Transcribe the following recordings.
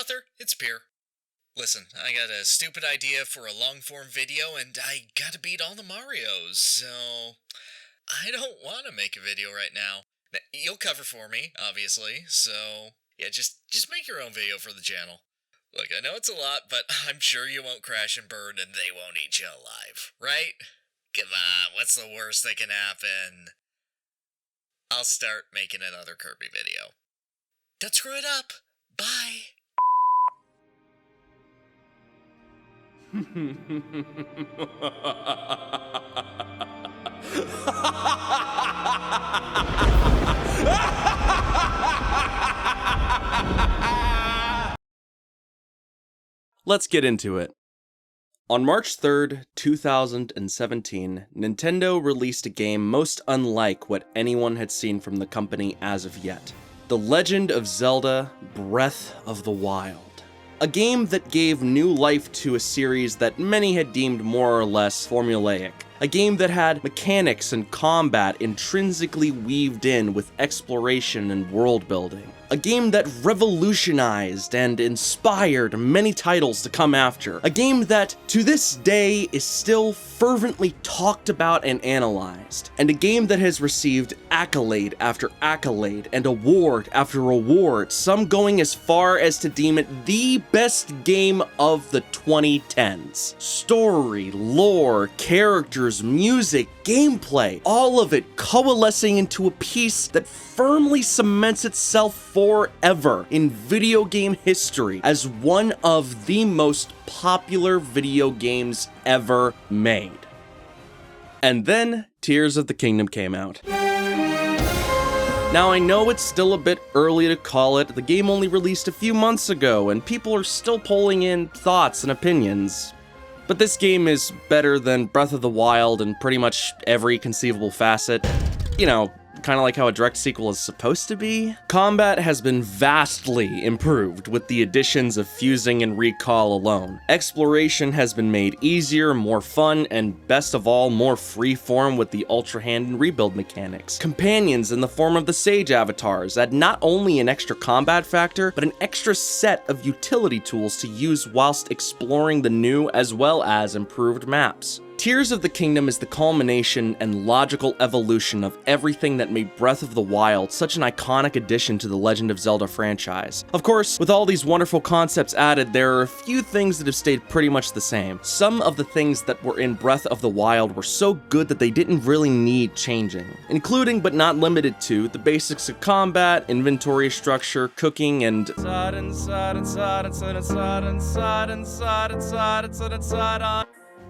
author, it's Pierre. Listen, I got a stupid idea for a long-form video, and I gotta beat all the Marios, so I don't want to make a video right now. You'll cover for me, obviously, so yeah, just make your own video for the channel. Look, I know it's a lot, but I'm sure you won't crash and burn and they won't eat you alive, right? Come on, what's the worst that can happen? I'll start making another Kirby video. Don't screw it up. Bye. Let's get into it. On March 3rd, 2017, Nintendo released a game most unlike what anyone had seen from the company as of yet. The Legend of Zelda: Breath of the Wild. A game that gave new life to a series that many had deemed more or less formulaic. A game that had mechanics and combat intrinsically weaved in with exploration and world building. A game that revolutionized and inspired many titles to come after. A game that, to this day, is still fervently talked about and analyzed. And a game that has received accolade after accolade and award after award, some going as far as to deem it the best game of the 2010s. Story, lore, characters, music, gameplay, all of it coalescing into a piece that firmly cements itself forever in video game history as one of the most popular video games ever made. And then Tears of the Kingdom came out. Now I know it's still a bit early to call it, the game only released a few months ago and people are still pulling in thoughts and opinions. But this game is better than Breath of the Wild in pretty much every conceivable facet. You know, kind of like how a direct sequel is supposed to be. Combat has been vastly improved with the additions of fusing and recall alone. Exploration has been made easier, more fun, and best of all, more freeform with the Ultra Hand and rebuild mechanics. Companions in the form of the Sage avatars add not only an extra combat factor, but an extra set of utility tools to use whilst exploring the new as well as improved maps. Tears of the Kingdom is the culmination and logical evolution of everything that made Breath of the Wild such an iconic addition to the Legend of Zelda franchise. Of course, with all these wonderful concepts added, there are a few things that have stayed pretty much the same. Some of the things that were in Breath of the Wild were so good that they didn't really need changing, including but not limited to the basics of combat, inventory structure, cooking, and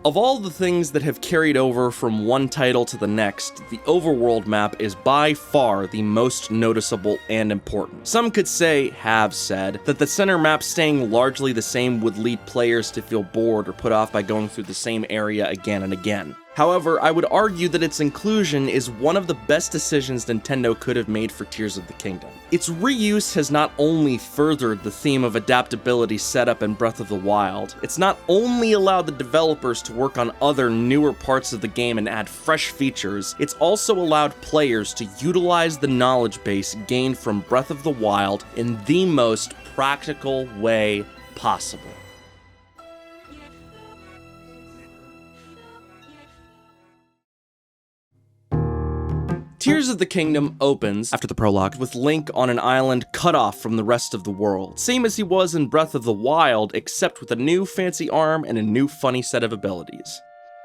of all the things that have carried over from one title to the next, the Overworld map is by far the most noticeable and important. Some could say, have said, that the center map staying largely the same would lead players to feel bored or put off by going through the same area again and again. However, I would argue that its inclusion is one of the best decisions Nintendo could have made for Tears of the Kingdom. Its reuse has not only furthered the theme of adaptability set up in Breath of the Wild, it's not only allowed the developers to work on other newer parts of the game and add fresh features, it's also allowed players to utilize the knowledge base gained from Breath of the Wild in the most practical way possible. Tears of the Kingdom opens, after the prologue, with Link on an island cut off from the rest of the world. Same as he was in Breath of the Wild, except with a new fancy arm and a new funny set of abilities.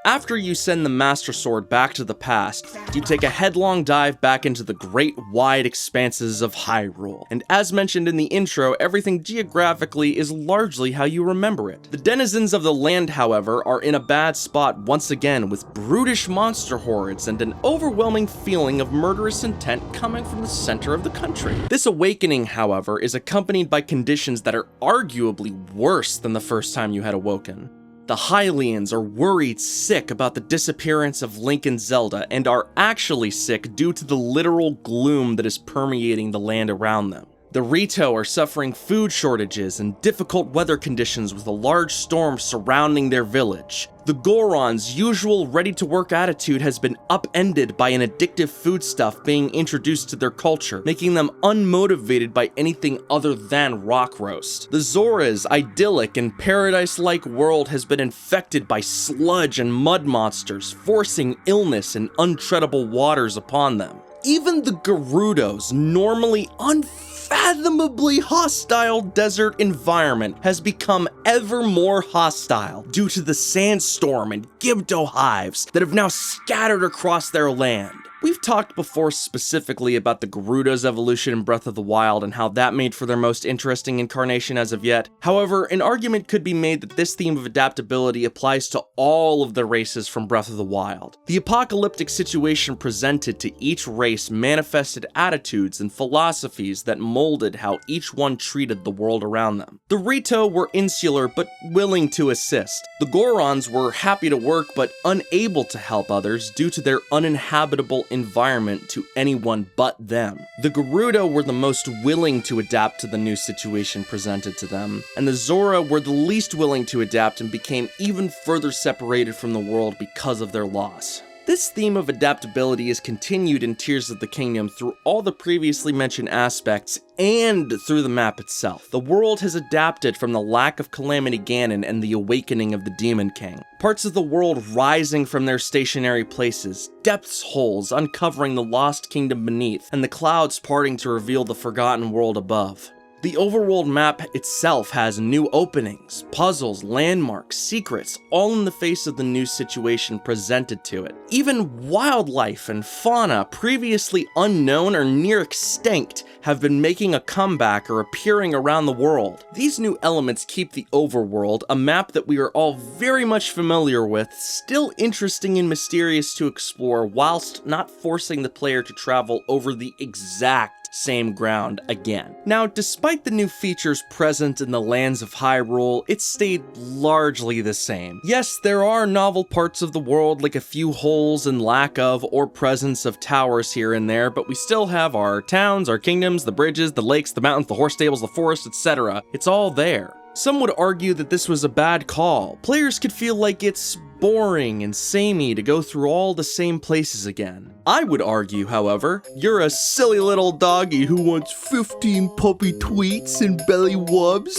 After you send the Master Sword back to the past, you take a headlong dive back into the great wide expanses of Hyrule. And as mentioned in the intro, everything geographically is largely how you remember it. The denizens of the land, however, are in a bad spot once again, with brutish monster hordes and an overwhelming feeling of murderous intent coming from the center of the country. This awakening, however, is accompanied by conditions that are arguably worse than the first time you had awoken. The Hylians are worried sick about the disappearance of Link and Zelda, and are actually sick due to the literal gloom that is permeating the land around them. The Rito are suffering food shortages and difficult weather conditions with a large storm surrounding their village. The Goron's usual ready-to-work attitude has been upended by an addictive foodstuff being introduced to their culture, making them unmotivated by anything other than rock roast. The Zora's idyllic and paradise-like world has been infected by sludge and mud monsters, forcing illness and untreadable waters upon them. Even the Gerudo's normally unfathomably hostile desert environment has become ever more hostile due to the sandstorm and Gibdo hives that have now scattered across their land. We've talked before specifically about the Gerudo's evolution in Breath of the Wild and how that made for their most interesting incarnation as of yet. However, an argument could be made that this theme of adaptability applies to all of the races from Breath of the Wild. The apocalyptic situation presented to each race manifested attitudes and philosophies that molded how each one treated the world around them. The Rito were insular but willing to assist. The Gorons were happy to work but unable to help others due to their uninhabitable environment to anyone but them. The Gerudo were the most willing to adapt to the new situation presented to them, and the Zora were the least willing to adapt and became even further separated from the world because of their loss. This theme of adaptability is continued in Tears of the Kingdom through all the previously mentioned aspects and through the map itself. The world has adapted from the lack of Calamity Ganon and the awakening of the Demon King. Parts of the world rising from their stationary places, depths holes uncovering the lost kingdom beneath, and the clouds parting to reveal the forgotten world above. The Overworld map itself has new openings, puzzles, landmarks, secrets, all in the face of the new situation presented to it. Even wildlife and fauna previously unknown or near extinct have been making a comeback or appearing around the world. These new elements keep the Overworld, a map that we are all very much familiar with, still interesting and mysterious to explore whilst not forcing the player to travel over the exact same ground again. Now, despite the new features present in the lands of Hyrule, it stayed largely the same. Yes, there are novel parts of the world like a few holes and lack of or presence of towers here and there, but we still have our towns, our kingdoms, the bridges, the lakes, the mountains, the horse stables, the forest, etc. It's all there. Some would argue that this was a bad call. Players could feel like it's boring and samey to go through all the same places again. I would argue, however, you're a silly little doggy who wants 15 puppy tweets and belly wubs.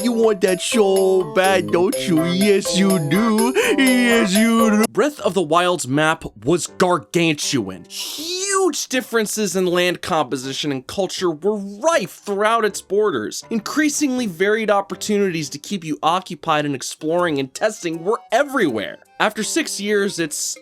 You want that so bad, don't you? Yes, you do. Yes, you do. Breath of the Wild's map was gargantuan. Huge differences in land composition and culture were rife throughout its borders. Increasingly varied opportunities to keep you occupied and exploring and testing were everywhere. After 6 years, it's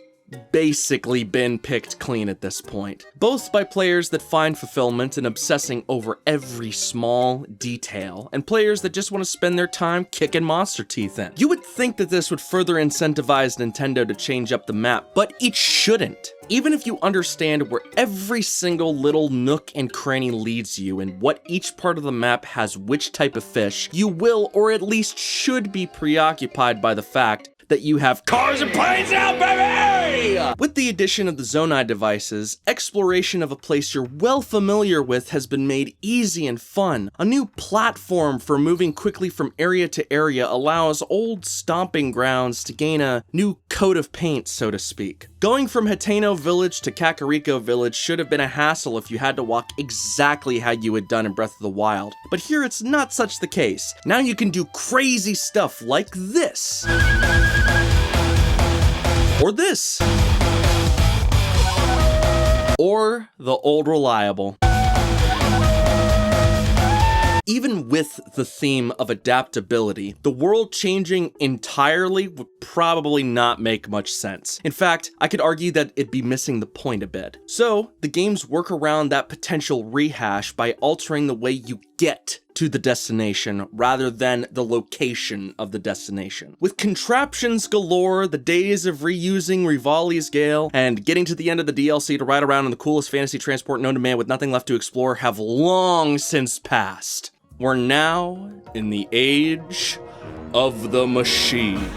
basically been picked clean at this point, both by players that find fulfillment in obsessing over every small detail, and players that just want to spend their time kicking monster teeth in. You would think that this would further incentivize Nintendo to change up the map, but it shouldn't. Even if you understand where every single little nook and cranny leads you and what each part of the map has which type of fish, you will, or at least should be preoccupied by the fact that you have cars and planes now, baby! With the addition of the Zonai devices, exploration of a place you're well familiar with has been made easy and fun. A new platform for moving quickly from area to area allows old stomping grounds to gain a new coat of paint, so to speak. Going from Hateno Village to Kakariko Village should have been a hassle if you had to walk exactly how you had done in Breath of the Wild, but here it's not such the case. Now you can do crazy stuff like this. Or this. Or the old reliable. Even with the theme of adaptability, the world changing entirely would probably not make much sense. In fact, I could argue that it'd be missing the point a bit. So, the games work around that potential rehash by altering the way you get to the destination rather than the location of the destination. With contraptions galore, the days of reusing Rivali's Gale and getting to the end of the DLC to ride around in the coolest fantasy transport known to man with nothing left to explore have long since passed. We're now in the age of the machine.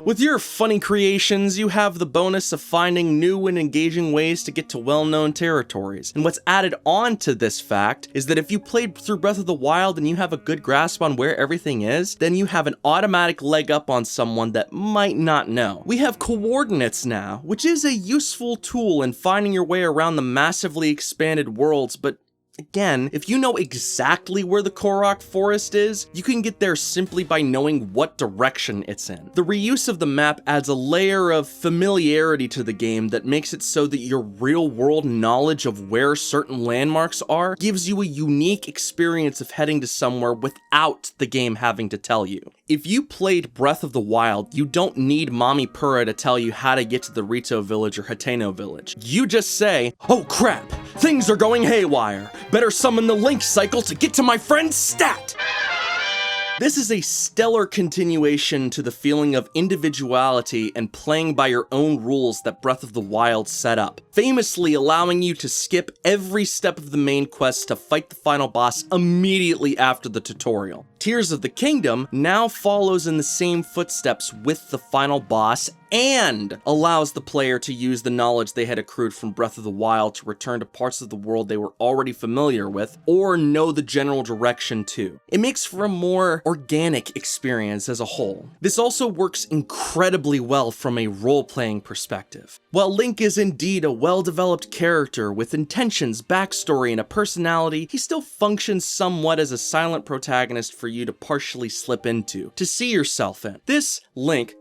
With your funny creations, you have the bonus of finding new and engaging ways to get to well-known territories. And what's added on to this fact is that if you played through Breath of the Wild and you have a good grasp on where everything is, then you have an automatic leg up on someone that might not know. We have coordinates now, which is a useful tool in finding your way around the massively expanded worlds, but again, if you know exactly where the Korok Forest is, you can get there simply by knowing what direction it's in. The reuse of the map adds a layer of familiarity to the game that makes it so that your real-world knowledge of where certain landmarks are gives you a unique experience of heading to somewhere without the game having to tell you. If you played Breath of the Wild, you don't need Mommy Purah to tell you how to get to the Rito village or Hateno village. You just say, "Oh crap, things are going haywire. Better summon the Link cycle to get to my friend's stat!" This is a stellar continuation to the feeling of individuality and playing by your own rules that Breath of the Wild set up, famously allowing you to skip every step of the main quest to fight the final boss immediately after the tutorial. Tears of the Kingdom now follows in the same footsteps with the final boss and allows the player to use the knowledge they had accrued from Breath of the Wild to return to parts of the world they were already familiar with or know the general direction to. It makes for a more organic experience as a whole. This also works incredibly well from a role-playing perspective. While Link is indeed a well-developed character with intentions, backstory, and a personality, he still functions somewhat as a silent protagonist for you to partially slip into, to see yourself in. This Link,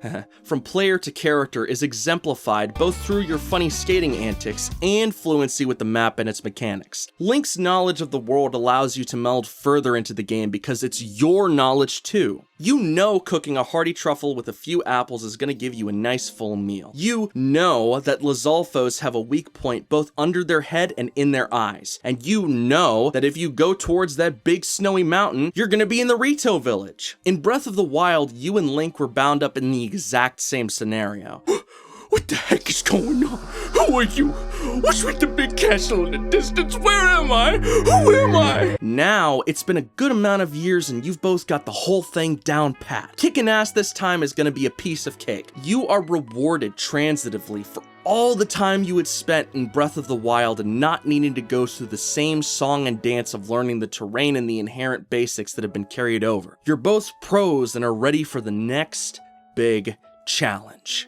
from player to character, is exemplified both through your funny skating antics and fluency with the map and its mechanics. Link's knowledge of the world allows you to meld further into the game because it's your knowledge too. You know cooking a hearty truffle with a few apples is going to give you a nice full meal. You know that Lizalfos have a weak point both under their head and in their eyes. And you know that if you go towards that big snowy mountain, you're going to be in the Rito village. In Breath of the Wild, you and Link were bound up in the exact same scenario. What the heck is going on? Who are you? What's with the big castle in the distance? Where am I? Who am I? Now, it's been a good amount of years and you've both got the whole thing down pat. Kicking ass this time is gonna be a piece of cake. You are rewarded transitively for all the time you had spent in Breath of the Wild and not needing to go through the same song and dance of learning the terrain and the inherent basics that have been carried over. You're both pros and are ready for the next big challenge.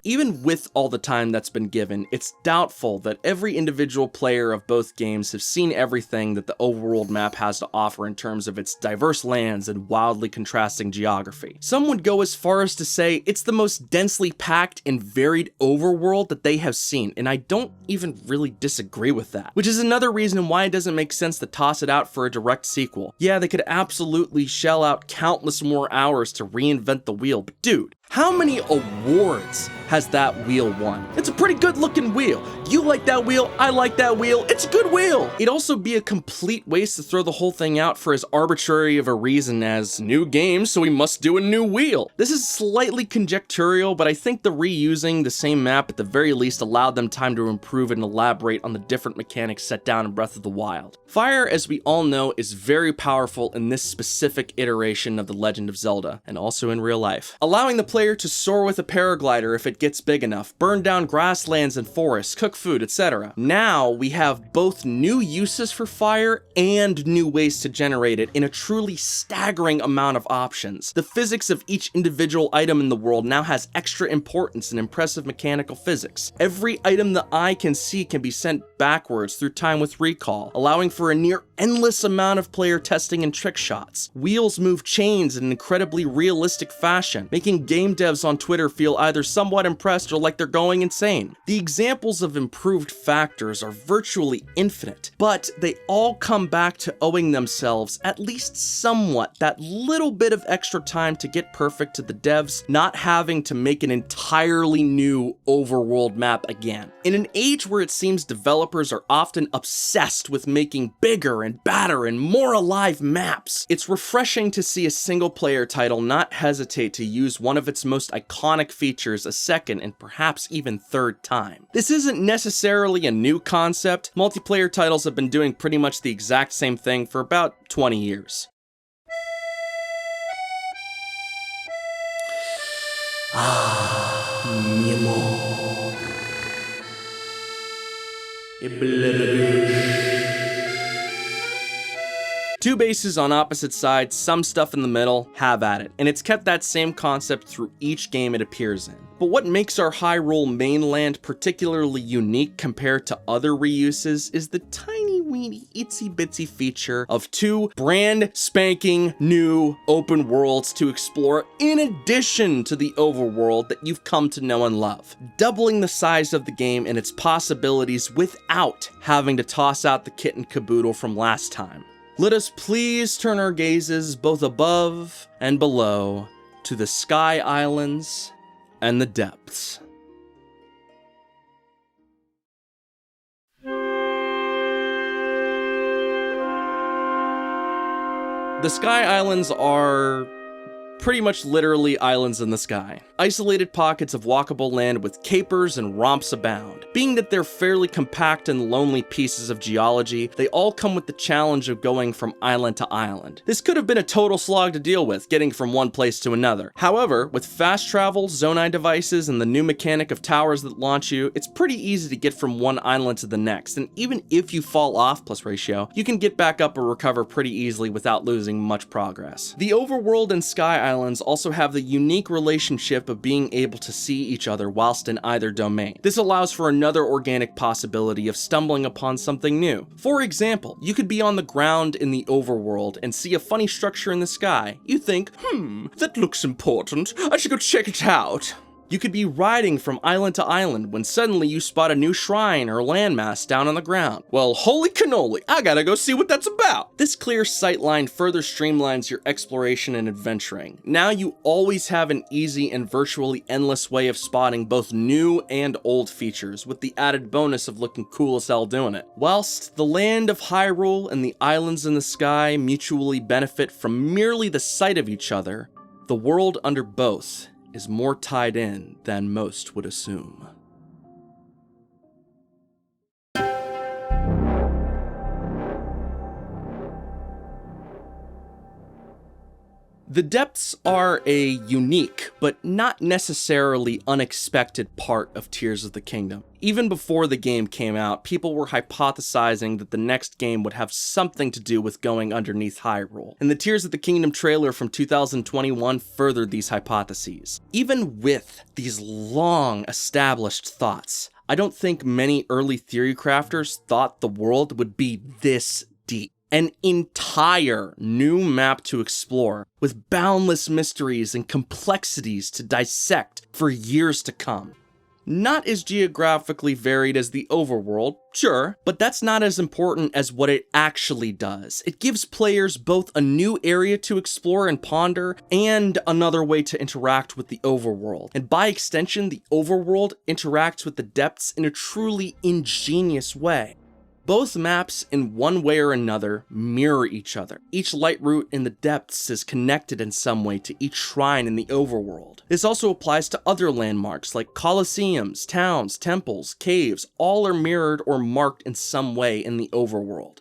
Even with all the time that's been given, it's doubtful that every individual player of both games have seen everything that the Overworld map has to offer in terms of its diverse lands and wildly contrasting geography. Some would go as far as to say it's the most densely packed and varied Overworld that they have seen, and I don't even really disagree with that. Which is another reason why it doesn't make sense to toss it out for a direct sequel. Yeah, they could absolutely shell out countless more hours to reinvent the wheel, but dude, how many awards has that wheel won? It's a pretty good looking wheel. You like that wheel, I like that wheel, it's a good wheel. It'd also be a complete waste to throw the whole thing out for as arbitrary of a reason as new game, so we must do a new wheel. This is slightly conjectural, but I think the reusing the same map at the very least allowed them time to improve and elaborate on the different mechanics set down in Breath of the Wild. Fire, as we all know, is very powerful in this specific iteration of The Legend of Zelda, and also in real life, allowing the player to soar with a paraglider if it gets big enough, burn down grasslands and forests, cook food, etc. Now we have both new uses for fire and new ways to generate it in a truly staggering amount of options. The physics of each individual item in the world now has extra importance and impressive mechanical physics. Every item the eye can see can be sent backwards through time with recall, allowing for a near endless amount of player testing and trick shots. Wheels move chains in an incredibly realistic fashion, making game devs on Twitter feel either somewhat impressed or like they're going insane. The examples of improved factors are virtually infinite, but they all come back to owing themselves at least somewhat that little bit of extra time to get perfect to the devs not having to make an entirely new overworld map again. In an age where it seems developers are often obsessed with making bigger and badder and more alive maps, it's refreshing to see a single player title not hesitate to use one of its most iconic features, a set second, and perhaps even third time. This isn't necessarily a new concept. Multiplayer titles have been doing pretty much the exact same thing for about 20 years. Two bases on opposite sides, some stuff in the middle, have at it, and it's kept that same concept through each game it appears in. But what makes our Hyrule mainland particularly unique compared to other reuses is the tiny weeny itsy bitsy feature of two brand spanking new open worlds to explore in addition to the overworld that you've come to know and love, doubling the size of the game and its possibilities without having to toss out the kit and caboodle from last time. Let us please turn our gazes both above and below to the Sky Islands and the depths. The Sky Islands are pretty much literally islands in the sky. Isolated pockets of walkable land with capers and romps abound. Being that they're fairly compact and lonely pieces of geology, they all come with the challenge of going from island to island. This could have been a total slog to deal with, getting from one place to another. However, with fast travel, Zonai devices, and the new mechanic of towers that launch you, it's pretty easy to get from one island to the next, and even if you fall off plus ratio, you can get back up or recover pretty easily without losing much progress. The Overworld and Sky Islands also have the unique relationship of being able to see each other whilst in either domain. This allows for another organic possibility of stumbling upon something new. For example, you could be on the ground in the Overworld and see a funny structure in the sky. You think, that looks important, I should go check it out. You could be riding from island to island when suddenly you spot a new shrine or landmass down on the ground. Well, holy cannoli, I gotta go see what that's about. This clear sightline further streamlines your exploration and adventuring. Now you always have an easy and virtually endless way of spotting both new and old features, with the added bonus of looking cool as hell doing it. Whilst the land of Hyrule and the islands in the sky mutually benefit from merely the sight of each other, the world under both is more tied in than most would assume. The depths are a unique, but not necessarily unexpected part of Tears of the Kingdom. Even before the game came out, people were hypothesizing that the next game would have something to do with going underneath Hyrule, and the Tears of the Kingdom trailer from 2021 furthered these hypotheses. Even with these long established thoughts, I don't think many early theory crafters thought the world would be this deep. An entire new map to explore, with boundless mysteries and complexities to dissect for years to come. Not as geographically varied as the Overworld, sure, but that's not as important as what it actually does. It gives players both a new area to explore and ponder, and another way to interact with the Overworld. And by extension, the Overworld interacts with the depths in a truly ingenious way. Both maps, in one way or another, mirror each other. Each light route in the depths is connected in some way to each shrine in the Overworld. This also applies to other landmarks like colosseums, towns, temples, caves. All are mirrored or marked in some way in the Overworld.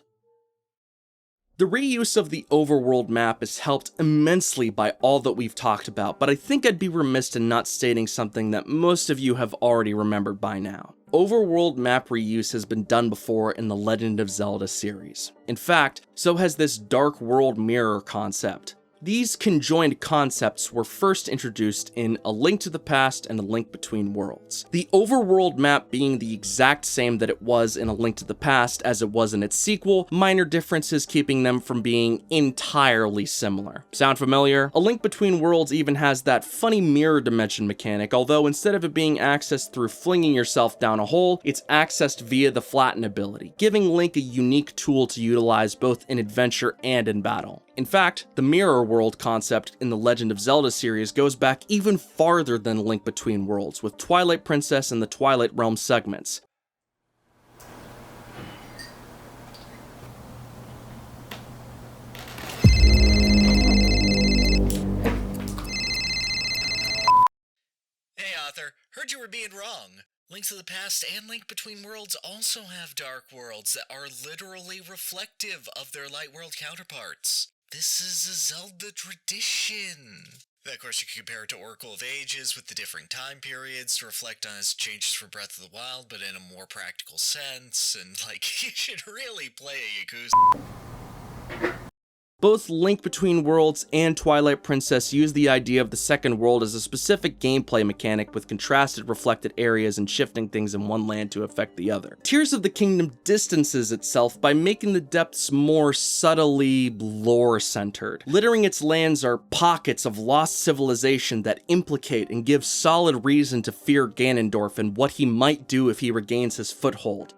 The reuse of the Overworld map is helped immensely by all that we've talked about, but I think I'd be remiss in not stating something that most of you have already remembered by now. Overworld map reuse has been done before in the Legend of Zelda series. In fact, so has this dark world mirror concept. These conjoined concepts were first introduced in A Link to the Past and A Link Between Worlds. The Overworld map being the exact same that it was in A Link to the Past as it was in its sequel, minor differences keeping them from being entirely similar. Sound familiar? A Link Between Worlds even has that funny mirror dimension mechanic, although instead of it being accessed through flinging yourself down a hole, it's accessed via the flatten ability, giving Link a unique tool to utilize both in adventure and in battle. In fact, the mirror world concept in the Legend of Zelda series goes back even farther than Link Between Worlds, with Twilight Princess and the Twilight Realm segments. Hey, Author. Heard heard you were being wrong. Link to the Past and Link Between Worlds also have dark worlds that are literally reflective of their light world counterparts. This is a Zelda tradition. Of course, you can compare it to Oracle of Ages with the differing time periods to reflect on its changes for Breath of the Wild, but in a more practical sense, and you should really play a Yakuza. Both Link Between Worlds and Twilight Princess use the idea of the second world as a specific gameplay mechanic with contrasted reflected areas and shifting things in one land to affect the other. Tears of the Kingdom distances itself by making the depths more subtly lore-centered. Littering its lands are pockets of lost civilization that implicate and give solid reason to fear Ganondorf and what he might do if he regains his foothold.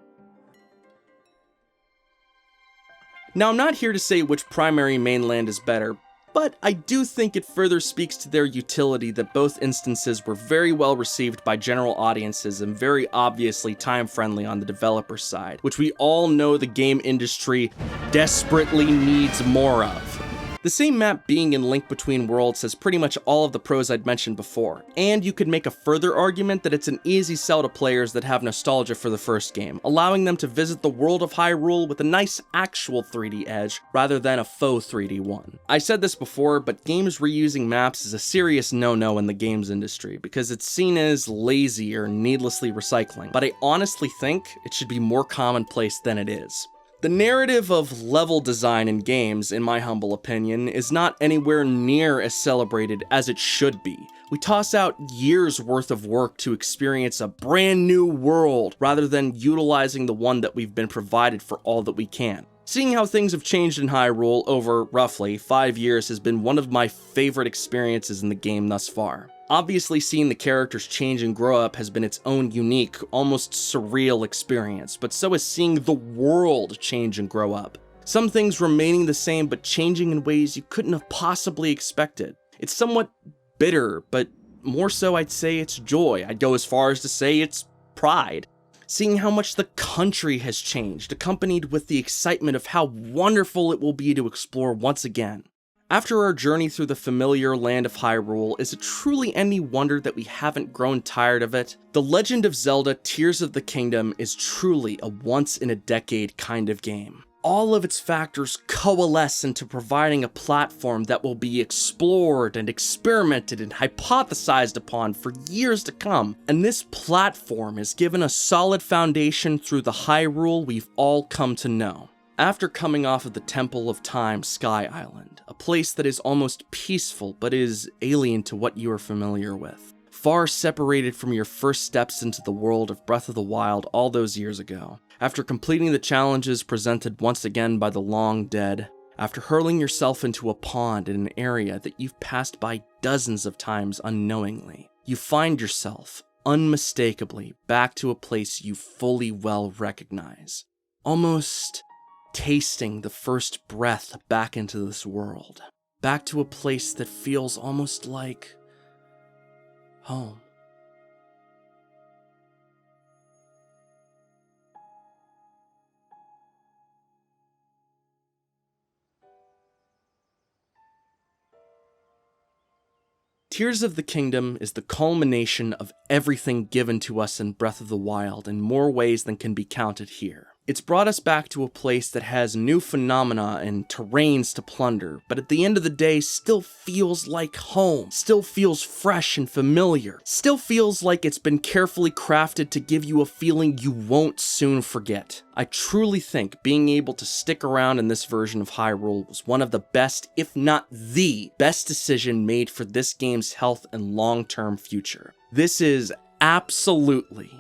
Now, I'm not here to say which primary mainland is better, but I do think it further speaks to their utility that both instances were very well received by general audiences and very obviously time-friendly on the developer side, which we all know the game industry desperately needs more of. The same map being in Link Between Worlds has pretty much all of the pros I'd mentioned before, and you could make a further argument that it's an easy sell to players that have nostalgia for the first game, allowing them to visit the world of Hyrule with a nice actual 3D edge rather than a faux 3D one. I said this before, but games reusing maps is a serious no-no in the games industry because it's seen as lazy or needlessly recycling, but I honestly think it should be more commonplace than it is. The narrative of level design in games, in my humble opinion, is not anywhere near as celebrated as it should be. We toss out years worth of work to experience a brand new world, rather than utilizing the one that we've been provided for all that we can. Seeing how things have changed in Hyrule over, roughly, 5 years has been one of my favorite experiences in the game thus far. Obviously, seeing the characters change and grow up has been its own unique, almost surreal experience, but so is seeing the world change and grow up. Some things remaining the same, but changing in ways you couldn't have possibly expected. It's somewhat bitter, but more so I'd say it's joy. I'd go as far as to say it's pride. Seeing how much the country has changed, accompanied with the excitement of how wonderful it will be to explore once again. After our journey through the familiar land of Hyrule, is it truly any wonder that we haven't grown tired of it? The Legend of Zelda Tears of the Kingdom is truly a once-in-a-decade kind of game. All of its factors coalesce into providing a platform that will be explored and experimented and hypothesized upon for years to come, and this platform is given a solid foundation through the Hyrule we've all come to know. After coming off of the Temple of Time Sky Island, a place that is almost peaceful but is alien to what you are familiar with, far separated from your first steps into the world of Breath of the Wild all those years ago, after completing the challenges presented once again by the long dead, after hurling yourself into a pond in an area that you've passed by dozens of times unknowingly, you find yourself, unmistakably, back to a place you fully well recognize. Almost tasting the first breath back into this world. Back to a place that feels almost like home. Tears of the Kingdom is the culmination of everything given to us in Breath of the Wild in more ways than can be counted here. It's brought us back to a place that has new phenomena and terrains to plunder, but at the end of the day still feels like home, still feels fresh and familiar, still feels like it's been carefully crafted to give you a feeling you won't soon forget. I truly think being able to stick around in this version of Hyrule was one of the best, if not the best decision made for this game's health and long-term future. This is absolutely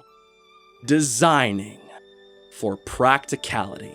designing for practicality.